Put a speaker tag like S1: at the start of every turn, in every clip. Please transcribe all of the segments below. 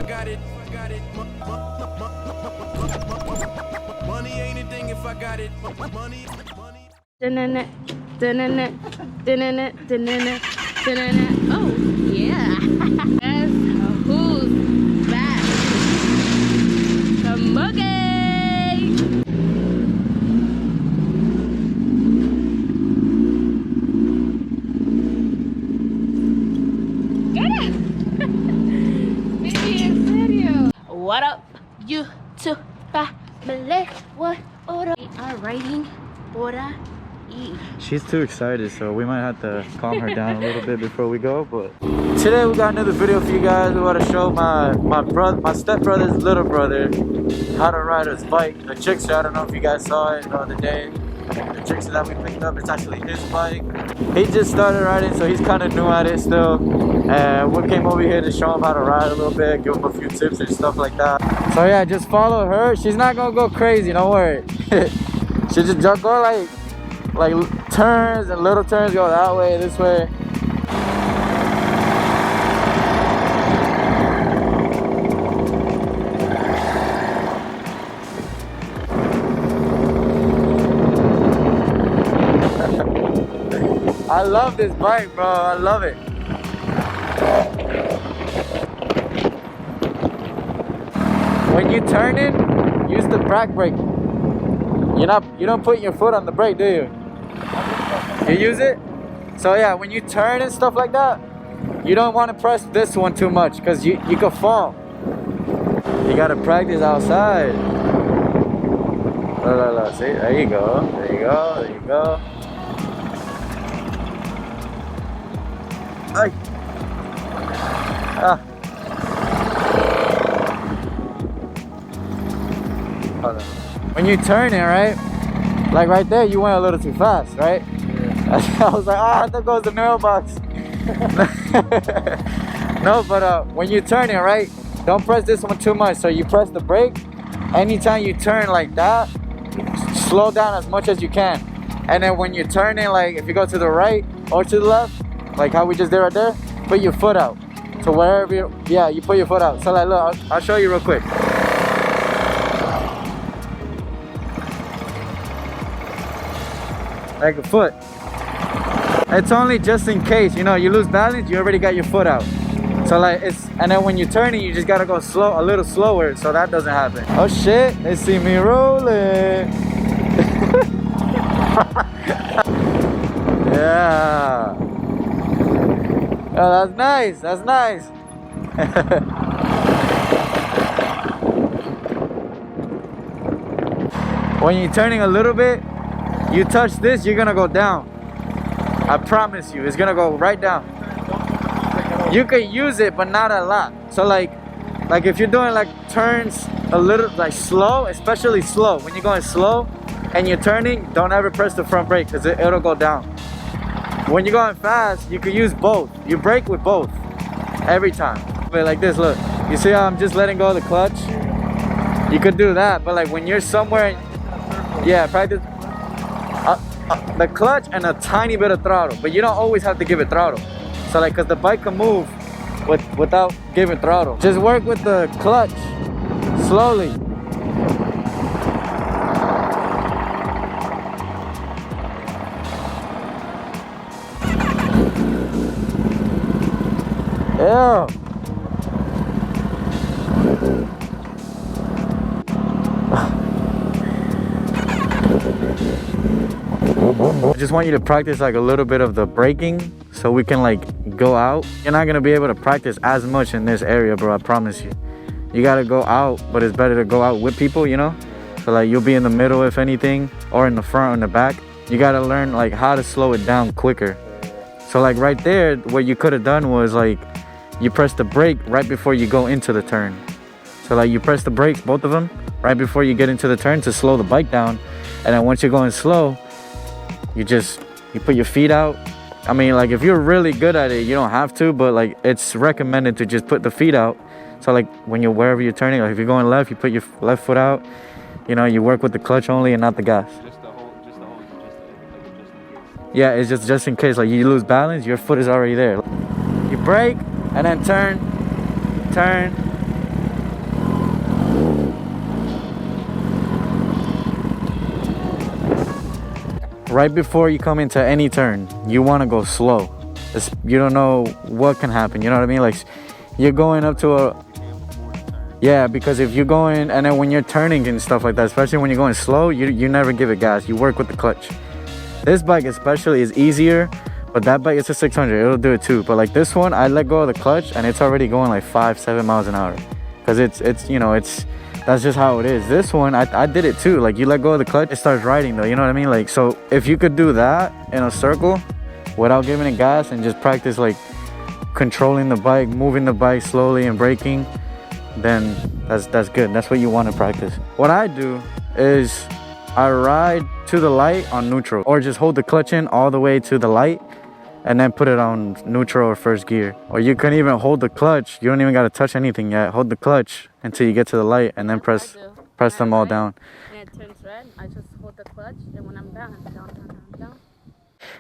S1: I got it. Money ain't a thing if I got it. Money.
S2: Oh, yeah. Guess who's back? The Muggy. Get it. Baby, en serio. What up, YouTube family? What order? We are riding por ahí.
S3: She's too excited, so we might have to calm her down a little bit before we go. But today we got another video for you guys. We want to show my stepbrother's little brother how to ride his bike, the Trickster. I don't know if you guys saw it the other day. The Trickster that we picked up, it's actually his bike. He just started riding, so he's kind of new at it still. And we came over here to show him how to ride a little bit, give him a few tips and stuff like that. So yeah, just follow her. She's not gonna go crazy, don't worry. She just go like turns and little turns, go that way, this way. I love this bike, bro. I love it. When you turn it, use the back brake. You don't put your foot on the brake, do you? You use it? So yeah, when you turn and stuff like that, you don't want to press this one too much because you could fall. You gotta practice outside. Look, see, there you go, there you go, there you go. Ay. Ah. Hold on. When you turn it, right? Like right there, you went a little too fast, right? I was like, ah, there goes the mailbox. No, but when you turn it, right, don't press this one too much. So you press the brake. Anytime you turn like that, slow down as much as you can. And then when you're turning, like if you go to the right or to the left, like how we just did right there, put your foot out. So wherever you put your foot out. So like, look, I'll show you real quick. Like a foot. It's only just in case, you know, you lose balance, you already got your foot out. So like and then when you're turning, you just gotta go slow, a little slower, so that doesn't happen. Oh shit, they see me rolling. Yeah. Oh, that's nice, that's nice. When you're turning a little bit, you touch this, you're gonna go down. I promise you, it's gonna go right down. You can use it, but not a lot. So like if you're doing like turns a little like slow, especially slow, when you're going slow and you're turning, don't ever press the front brake because it'll go down. When you're going fast, you can use both. You brake with both every time. But like this, look, you see how I'm just letting go of the clutch? You could do that, but like when you're somewhere, yeah, practice the clutch and a tiny bit of throttle, but you don't always have to give it throttle. So like, cause the bike can move without giving throttle. Just work with the clutch slowly. Yeah. I just want you to practice like a little bit of the braking so we can like go out. You're not gonna be able to practice as much in this area, bro, I promise you. You gotta go out, but it's better to go out with people, you know? So like you'll be in the middle if anything, or in the front or in the back. You gotta learn like how to slow it down quicker. So like right there, what you could have done was like you press the brake right before you go into the turn. So like you press the brakes, both of them, right before you get into the turn to slow the bike down. And then once you're going slow, you put your feet out. I mean, like if you're really good at it, you don't have to, but like it's recommended to just put the feet out. So like when you're wherever you're turning, like if you're going left, you put your left foot out. You know, you work with the clutch only and not the gas. Yeah, it's just in case like you lose balance, your foot is already there. You brake and then turn, right before you come into any turn, you want to go slow. You don't know what can happen, you know what I mean? Like, you're going up to a, yeah, because if you're going, and then when you're turning and stuff like that, especially when you're going slow, you never give it gas. You work with the clutch. This bike especially is easier, but that bike, it's a 600, it'll do it too. But like this one, I let go of the clutch and it's already going like 5-7 miles an hour, because it's you know, that's just how it is. This one, I did it too. Like, you let go of the clutch, it starts riding though, you know what I mean? Like, so if you could do that in a circle without giving it gas and just practice like controlling the bike, moving the bike slowly and braking, then that's good. That's what you want to practice. What I do is I ride to the light on neutral, or just hold the clutch in all the way to the light and then put it on neutral or first gear. Or you can even hold the clutch. You don't even got to touch anything yet. Hold the clutch until you get to the light and then press them all down.
S2: And it turns red, I just hold the clutch, and when I'm down, I'm down.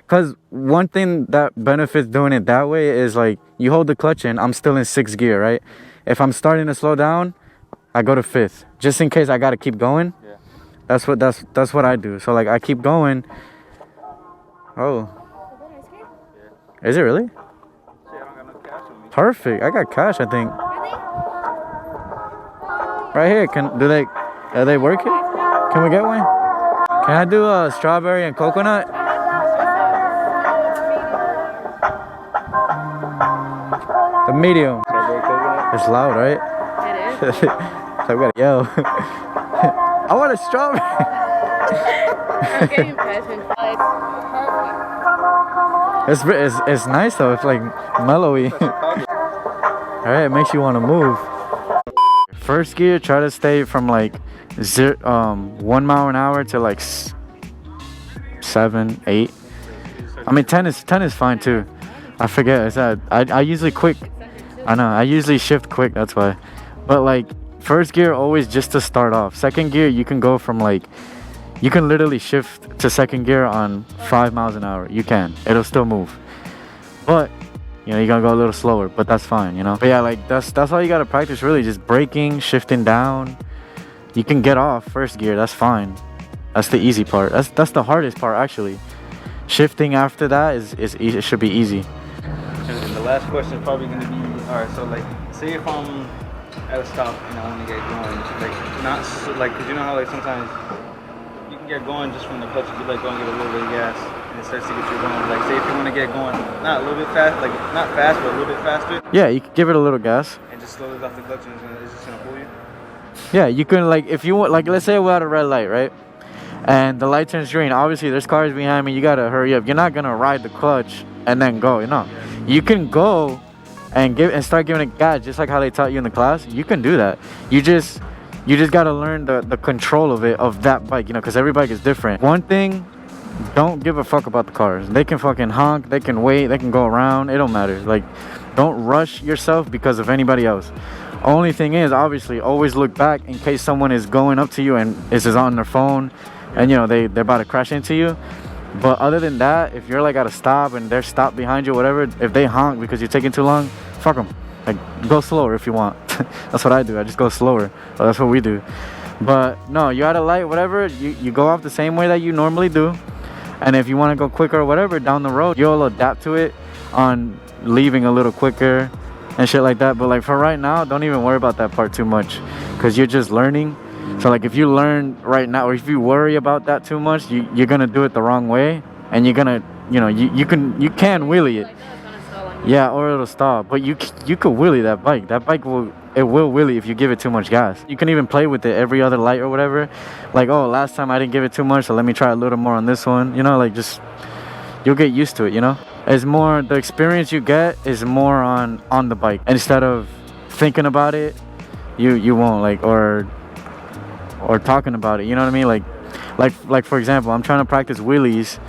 S3: Because one thing that benefits doing it that way is, like, you hold the clutch in, I'm still in 6th gear, right? If I'm starting to slow down, I go to 5th, just in case I got to keep going. Yeah. That's what I do. So like, I keep going. Oh. Is it really? Perfect. I got cash, I think. Right here. Are they working? Can we get one? Can I do a strawberry and coconut? The medium. It's loud, right?
S2: It is.
S3: So I gotta yell. I want a strawberry.
S2: I'm getting passion. It's perfect.
S3: It's nice though. It's like mellowy. All right, it makes you want to move. First gear, try to stay from like 1 mile an hour to like 7, 8. I mean 10 is fine too. I forget. It's that I usually quick. I know. I usually shift quick. That's why. But like, first gear always just to start off. Second gear, you can go from like, you can literally shift to second gear on 5 miles an hour. You can. It'll still move. But you know, you're gonna go a little slower, but that's fine, you know. But yeah, like that's all you gotta practice really, just braking, shifting down. You can get off first gear, that's fine. That's the easy part. That's the hardest part actually. Shifting after that it should be easy.
S4: And the last question is probably gonna be, alright, so like, say if I'm at a stop and I wanna get going, like not so, like, cause you know how like sometimes you can get going just from the clutch, if you let go and get a little bit of gas and it starts to get you going. Like, say if you wanna get going, not a little bit fast, like not fast, but a little bit faster.
S3: Yeah, you can give it a little gas.
S4: And just slow it off the clutch and it's just gonna pull you.
S3: Yeah, you can, like, if you want, like, let's say we're at a red light, right? And the light turns green. Obviously, there's cars behind me. You gotta hurry up. You're not gonna ride the clutch and then go, you know. You can go and start giving it gas, just like how they taught you in the class. You can do that. You just gotta learn the control of that bike, you know, because every bike is different. One thing, don't give a fuck about the cars. They can fucking honk, they can wait, they can go around. It don't matter. Like, don't rush yourself because of anybody else. Only thing is, obviously, always look back in case someone is going up to you and is on their phone, and you know they're about to crash into you. But other than that, if you're like at a stop and they're stopped behind you, whatever, if they honk because you're taking too long, fuck them. Like, go slower if you want. That's what I do. I just go slower. Well, that's what we do. But no, you're at a light, whatever, you go off the same way that you normally do. And if you want to go quicker or whatever down the road, you'll adapt to it on leaving a little quicker and shit like that. But like for right now, don't even worry about that part too much, because you're just learning. So like, if you learn right now, or if you worry about that too much, you're gonna do it the wrong way, and you're gonna, you know, you can wheelie it. Yeah, or it'll stop. But you could wheelie that bike. That bike will wheelie if you give it too much gas. You can even play with it every other light or whatever. Like, oh, last time I didn't give it too much, so let me try a little more on this one. You know, like, just, you'll get used to it, you know. It's more, the experience you get is more on the bike. Instead of thinking about it, you won't, like, or talking about it, you know what I mean? Like for example, I'm trying to practice wheelies,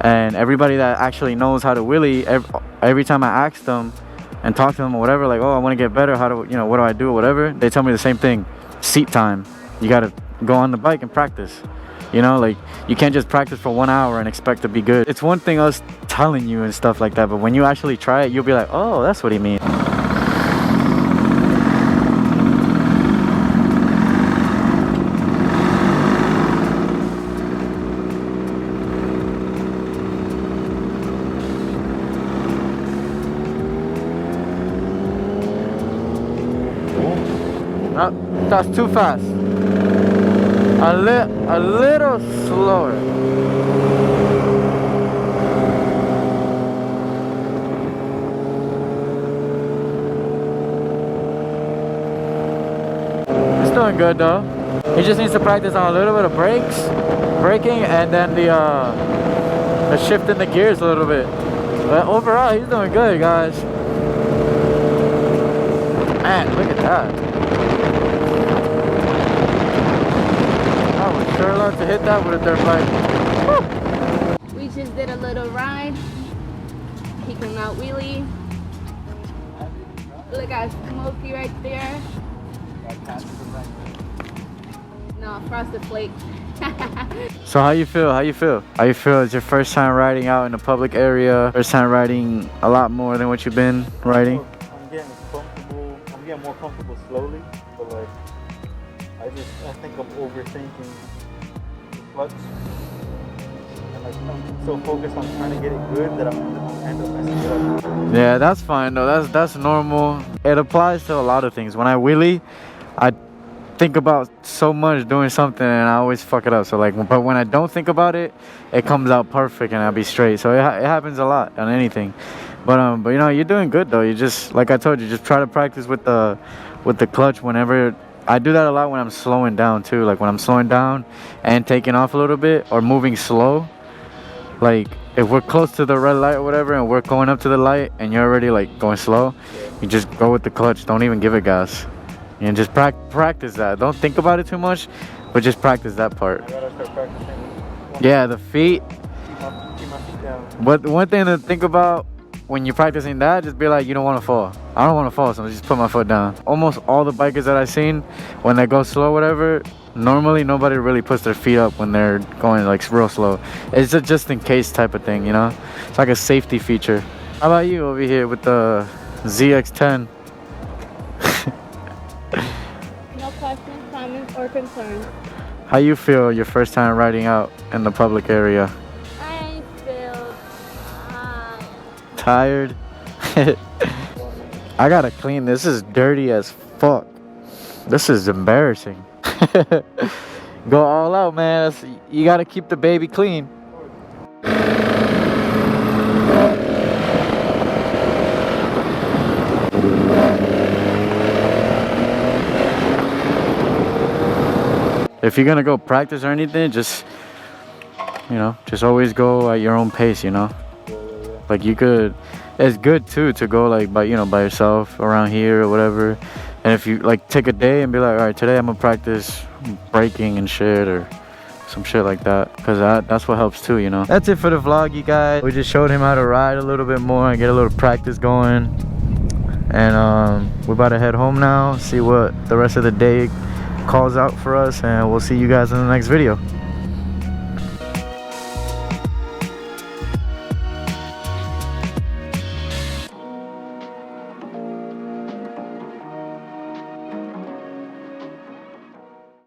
S3: and everybody that actually knows how to wheelie, every time I ask them and talk to them or whatever, like, oh, I want to get better, how do, you know, what do I do or whatever, they tell me the same thing: seat time. You got to go on the bike and practice, you know. Like, you can't just practice for 1 hour and expect to be good. It's one thing us telling you and stuff like that, but when you actually try it, you'll be like, oh, that's what he means. That's too fast. A little slower. It's doing good though. He just needs to practice on a little bit of braking, and then the shift in the gears a little bit. But overall, he's doing good, guys. Man, look at that. I would sure love to hit that with a dirt bike. Woo!
S2: We just did a little ride. He came out wheelie. Look at Smokey right there. No, frosted flake.
S3: So how you feel? How you feel? How you feel? It's your first time riding out in a public area. First time riding a lot more than what you've been riding.
S4: I'm getting comfortable. I'm getting more comfortable slowly, but like I think I'm overthinking the clutch, and like I'm so focused on trying to get it good that I'm end up messing it up.
S3: Yeah, that's fine though. That's normal. It applies to a lot of things. When I wheelie, I think about so much doing something and I always fuck it up. So like, but when I don't think about it, it comes out perfect and I'll be straight. So it happens a lot on anything. But you know, you're doing good though. You just, like I told you, just try to practice with the clutch whenever. I do that a lot when I'm slowing down too. Like when I'm slowing down and taking off a little bit or moving slow. Like if we're close to the red light or whatever and we're going up to the light and you're already like going slow, you just go with the clutch. Don't even give it gas. And just practice that. Don't think about it too much, but just practice that part.
S4: I gotta start practicing.
S3: Yeah, the feet.
S4: Keep my feet down.
S3: But one thing to think about when you're practicing that, just be like, you don't want to fall. I don't want to fall, so I just put my foot down. Almost all the bikers that I've seen, when they go slow, whatever, normally nobody really puts their feet up when they're going like real slow. It's a just in case type of thing, you know? It's like a safety feature. How about you over here with the ZX10?
S2: No questions, comments, or concerns.
S3: How you feel your first time riding out in the public area?
S2: I feel
S3: Tired? I gotta clean this. This is dirty as fuck. This is embarrassing. Go all out, man. You gotta keep the baby clean. If you're gonna go practice or anything, just, you know, just always go at your own pace, you know? Like you could, it's good too to go like by, you know, by yourself around here or whatever. And if you like take a day and be like, all right, today I'm gonna practice braking and shit or some shit like that, because that's what helps too, you know? That's it for the vlog, you guys. We just showed him how to ride a little bit more and get a little practice going. And we're about to head home now, see what the rest of the day calls out for us, and we'll see you guys in the next video.